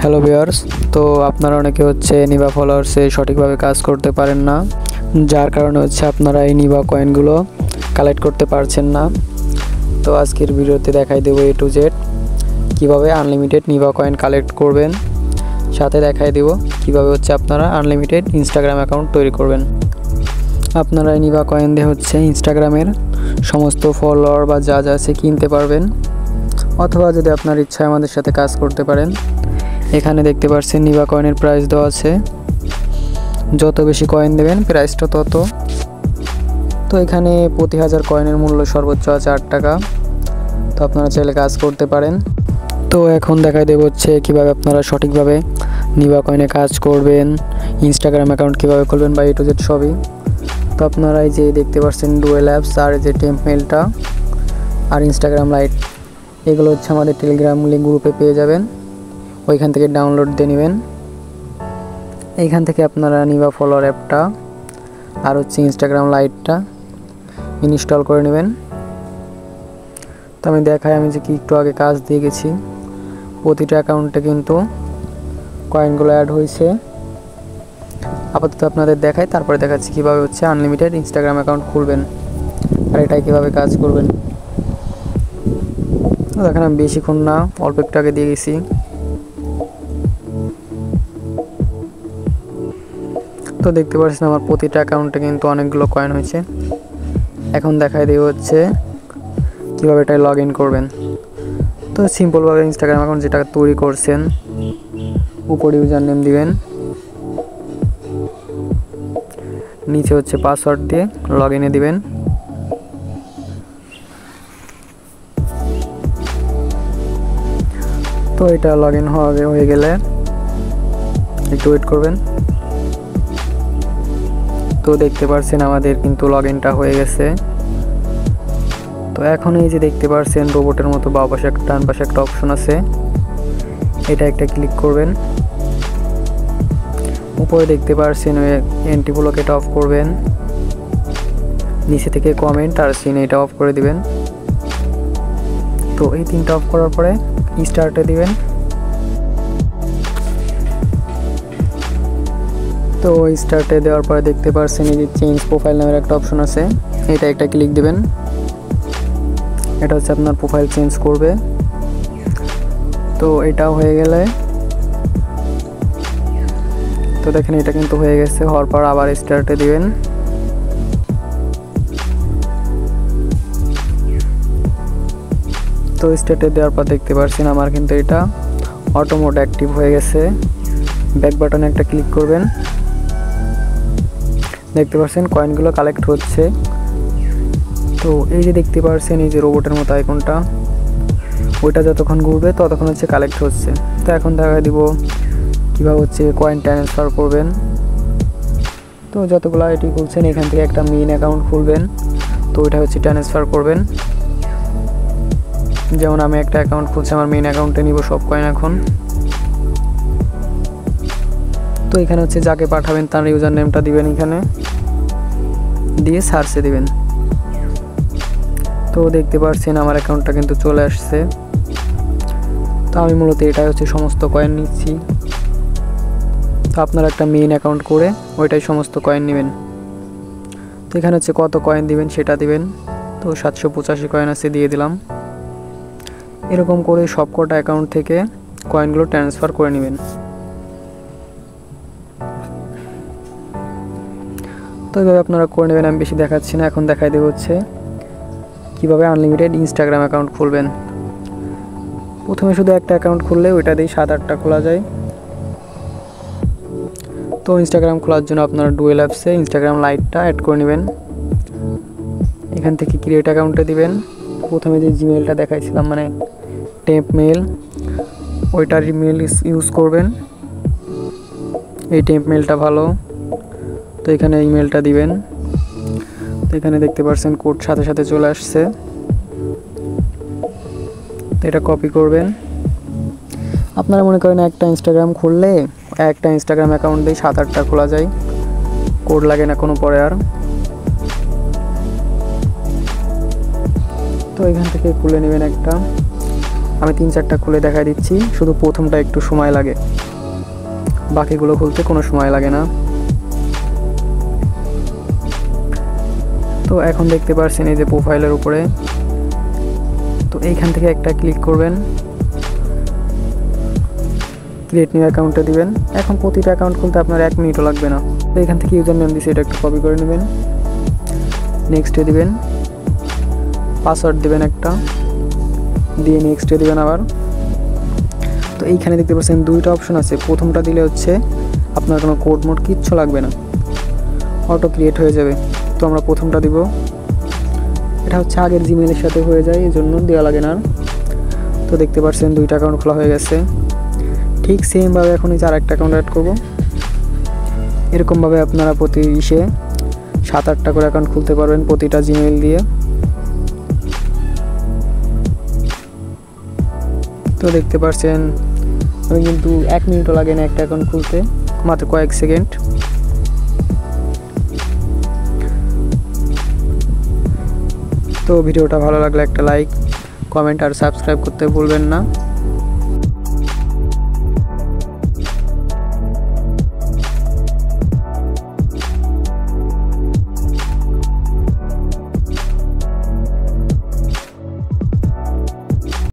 Hello viewers, তো আপনারা অনেকে হচ্ছে নিবা ফলোয়ার্সে সঠিকভাবে কাজ করতে পারেন না, যার কারণে হচ্ছে আপনারা এই নিবা কয়েনগুলো কালেক্ট করতে পারছেন না। তো আজকের ভিডিওতে দেখাই দেবো A to Z কীভাবে আনলিমিটেড নিবা কয়েন কালেক্ট করবেন, সাথে দেখাই দেবো কীভাবে হচ্ছে আপনারা আনলিমিটেড ইনস্টাগ্রাম অ্যাকাউন্ট তৈরি করবেন। আপনারা এই নিবা কয়েন দিয়ে হচ্ছে ইনস্টাগ্রামের সমস্ত ফলোয়ার বা যা যা আছে কিনতে পারবেন, অথবা যদি আপনার ইচ্ছা আমাদের সাথে কাজ করতে পারেন। এখানে দেখতে পাচ্ছেন নিবা কয়েনের প্রাইস দেওয়া আছে, যত বেশি কয়েন দেবেন প্রাইসটা তত। তো এখানে প্রতি 1000 কয়েনের মূল্য সর্বোচ্চ আছে 8 টাকা। তো আপনারা চাইলে কাজ করতে পারেন। তো এখন দেখাই দেব হচ্ছে কীভাবে আপনারা সঠিকভাবে নিবা কয়েনে কাজ করবেন, ইনস্টাগ্রাম অ্যাকাউন্ট কীভাবে খুলবেন বা A to Z সবই। তো আপনারা এই যে দেখতে পাচ্ছেন ডুয়েল অ্যাপস আর এই যে টেম্প মেলটা আর ইনস্টাগ্রাম লাইট, এগুলো হচ্ছে আমাদের টেলিগ্রাম গ্রুপে পেয়ে যাবেন। ওইখান থেকে ডাউনলোড দিয়ে নেবেন। এইখান থেকে আপনারা নিবা ফলোয়ার অ্যাপটা আর হচ্ছে ইনস্টাগ্রাম লাইটটা ইনস্টল করে নেবেন। তো আমি দেখাই, আমি যে কি একটু আগে কাজ দিয়ে গেছি, প্রতিটা অ্যাকাউন্টে কিন্তু কয়েনগুলো অ্যাড হয়েছে। আপাতত আপনাদের দেখাই, তারপরে দেখাচ্ছি কীভাবে হচ্ছে আনলিমিটেড ইনস্টাগ্রাম অ্যাকাউন্ট খুলবেন আর এটাই কীভাবে কাজ করবেন। দেখেন আমি বেশিক্ষণ না, অল্প একটু আগে দিয়ে গেছি। তো দেখতে পাচ্ছেন আমার প্রতিটা অ্যাকাউন্টে কিন্তু অনেকগুলো কয়েন হয়েছে। এখন দেখাই দিয়ে হচ্ছে কীভাবে এটা লগ ইন করবেন। তো সিম্পলভাবে ইনস্টাগ্রাম অ্যাকাউন্ট যেটা তৈরি করছেন উপরে ইউজার নেম দিবেন, নিচে হচ্ছে পাসওয়ার্ড দিয়ে লগ ইনে দিবেন। তো এটা লগ ইন হয়ে গেলে একটু ওয়েট করবেন। তো দেখতে পাচ্ছেন আমাদের কিন্তু লগ ইনটা হয়ে গেছে। তো এখন এই যে দেখতে পাচ্ছেন রোবটের মতো বাম পাশে একটা ডান পাশে একটা অপশন আছে, এটা একটা ক্লিক করবেন। উপরে দেখতে পাচ্ছেন এন্টি ব্লক, এটা অফ করবেন। নিচে থেকে কমেন্ট আর সিন এটা অফ করে দিবেন। তো এই তিনটা অফ করার পরে স্টার্টে দিবেন। তো স্টার্টে দেওয়ার পরে দেখতে পাচ্ছেন এই যে চেঞ্জ প্রোফাইল নামের একটা অপশন আছে, এটা একটা ক্লিক দিবেন। এটা হচ্ছে আপনার প্রোফাইল চেঞ্জ করবে। তো এটাও হয়ে গেলে, তো দেখেন এটা কিন্তু হয়ে গেছে। হওয়ার পর আবার স্টার্টে দিবেন। তো স্টার্টে দেওয়ার পর দেখতে পাচ্ছেন আমার কিন্তু এটা অটো মোড অ্যাক্টিভ হয়ে গেছে। ব্যাক বাটনে একটা ক্লিক করবেন। দেখতে পাচ্ছেন কয়েনগুলো কালেক্ট হচ্ছে। তো এই যে দেখতে পাচ্ছেন এই যে রোবটের মতো আইকনটা, ওইটা যতক্ষণ ঘুরবে ততক্ষণ হচ্ছে কালেক্ট হচ্ছে। তো এখন দেখা দিব কীভাবে হচ্ছে কয়েন ট্রান্সফার করবেন। তো যতগুলো আইডি খুলছেন এখান থেকে একটা মেইন অ্যাকাউন্ট খুলবেন। তো ওইটা হচ্ছে ট্রান্সফার করবেন। যেমন আমি একটা অ্যাকাউন্ট খুলছি, আমার মেইন অ্যাকাউন্টে নিব সব কয়েন এখন। তো এখানে হচ্ছে যাকে পাঠাবেন তার ইউজার নেমটা দিবেন, এখানে দিয়ে সার্চে দিবেন। তো দেখতে পাচ্ছেন আমার অ্যাকাউন্টটা কিন্তু চলে আসছে। তো আমি মূলত এটাই হচ্ছে সমস্ত কয়েন নিচ্ছি। তো আপনারা একটা মেইন অ্যাকাউন্ট করে ওইটাই সমস্ত কয়েন নেবেন। তো এখানে হচ্ছে কত কয়েন দিবেন সেটা দিবেন। তো 785 কয়েন আছে, দিয়ে দিলাম। এরকম করে সবকটা অ্যাকাউন্ট থেকে কয়েনগুলো ট্রান্সফার করে নেবেন। তো এইভাবে আপনারা করে নেবেন, আমি বেশি দেখাচ্ছি না। এখন দেখাই দেবো হচ্ছে কীভাবে আনলিমিটেড ইনস্টাগ্রাম অ্যাকাউন্ট খুলবেন। প্রথমে শুধু একটা অ্যাকাউন্ট খুললে ওইটা দিয়ে 7-8টা খোলা যায়। তো ইনস্টাগ্রাম খোলার জন্য আপনারা ডুয়েল অ্যাপসে ইনস্টাগ্রাম লাইটটা অ্যাড করে নেবেন। এখান থেকে ক্রিয়েট অ্যাকাউন্টে দিবেন। প্রথমে যে জিমেলটা দেখাইছিলাম মানে টেম্প মেল, ওইটার ইমেল ইউজ করবেন। এই টেম্প মেলটা ভালো। তো এখানে ইমেলটা দিবেন। তো এখানে দেখতে পাচ্ছেন কোড সাথে সাথে চলে আসছে। তো এটা কপি করবেন। আপনারা মনে করেন একটা ইনস্টাগ্রাম খুললে একটা ইনস্টাগ্রাম অ্যাকাউন্ট দিয়ে 7-8টা খোলা যায়, কোড লাগে না কোনো পরে আর। তো এখান থেকে খুলে নেবেন একটা। আমি 3-4টা খুলে দেখাই দিচ্ছি, শুধু প্রথমটা একটু সময় লাগে, বাকিগুলো খুলতে কোনো সময় লাগে না। তো এখন দেখতে পাচ্ছেন এই যে প্রোফাইলের উপরে, তো এইখান থেকে একটা ক্লিক করবেন, ক্রিয়েট নিউ অ্যাকাউন্টে দিবেন। এখন প্রতিটা অ্যাকাউন্ট খুলতে আপনার 1 মিনিটও লাগবে না। তো এখান থেকে ইউজার নেম দিয়েছে, এটা একটু কপি করে নেবেন, নেক্সটে দিবেন, পাসওয়ার্ড দিবেন একটা, দিয়ে নেক্সটে দিবেন আবার। তো এইখানে দেখতে পাচ্ছেন 2টা অপশন আছে, প্রথমটা দিলে হচ্ছে আপনার কোনো কোড মোড কিচ্ছু লাগবে না, অটো ক্রিয়েট হয়ে যাবে। তো আমরা প্রথমটা দিব, এটা হচ্ছে আগের জিমেইলের সাথে হয়ে যায়, এই জন্য দেওয়া লাগে না। তো দেখতে পাচ্ছেন 2টা অ্যাকাউন্ট খোলা হয়ে গেছে। ঠিক সেমভাবে এখন এই 4 একটা অ্যাকাউন্ট অ্যাড করব। এরকমভাবে আপনারা প্রতি 7-8টা করে অ্যাকাউন্ট খুলতে পারবেন প্রতিটা জিমেইল দিয়ে। তো দেখতে পাচ্ছেন আমি কিন্তু 1 মিনিটও লাগে না একটা অ্যাকাউন্ট খুলতে, মাত্র কয়েক সেকেন্ড। তো ভিডিওটা ভালো লাগলে একটা লাইক, কমেন্ট আর সাবস্ক্রাইব করতে ভুলবেন না।